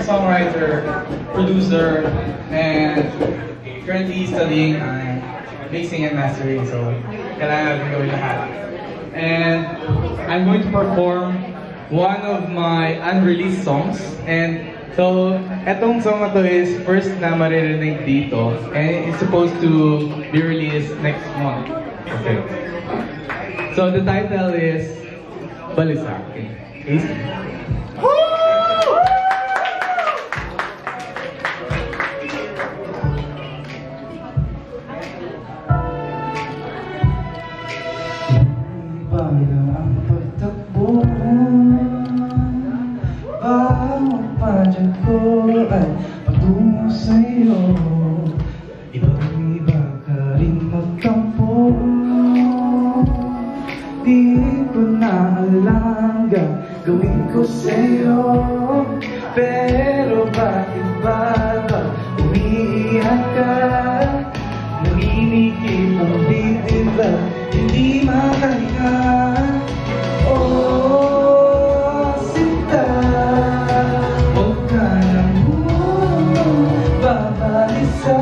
singer-songwriter, producer, and currently studying mixing and mastering, so kailangan natin gawin lahat. And I'm going to perform one of my unreleased songs, and so etong song na to is first na maririnig dito, and it's supposed to be released next month. Okay. So the title is Balisa. Okay. Ang pagtakbo bawat padyak ko ay patungo sa'yo. Ibang-iba ka rin magtampo. Di ko na alam gagawin ko sa'yo. Pero bakit ba umiiyak ka? Naminikip ang bibig ba hindi makahinga? Oh, sinta, huwag ka nang babalisa.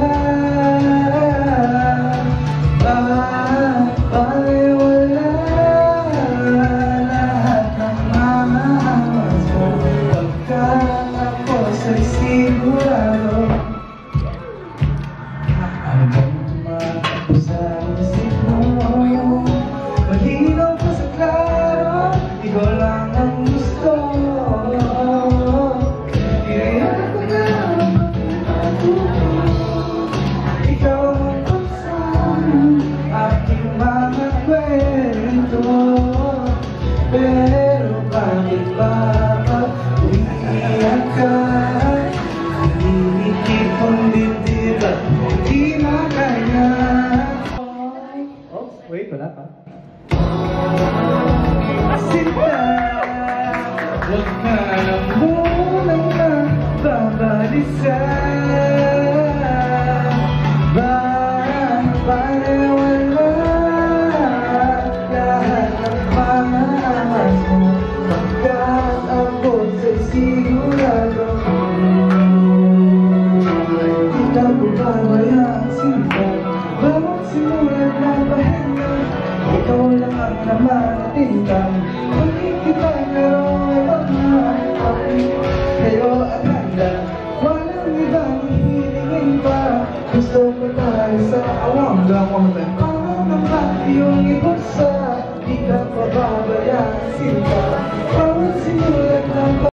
Baliwala lahat ng mamahamas mo. Pagkat ako sa'y sigurado, ang bang tumatakbo sa isip mo. Malinaw pa sa klaro, ikaw lang ang gusto. Kaya ko na matuto, ikaw ang pagsama aking mga kwento. Pero bakit ba umiiyak ka? Naninikip ang dibdib at hindi makaya. Oh, wait, wala pa. Sinta, huwag ka lang munang magbabalisa. Baliwala lahat ng pamahamas mo. Pagkat ako sa'y sigurado, di ka ko babayaan, sinta. Bawat simulat na pahinga, ikaw lang ang naman at tintang. Bakit kita merong pagmahal kayo at handa? Walang ibang hihilingin pa. Gusto ko tayo sa awang gawang parang ang iyong ibasa. Di ka pababayaan, sinta. Bawat simulat ng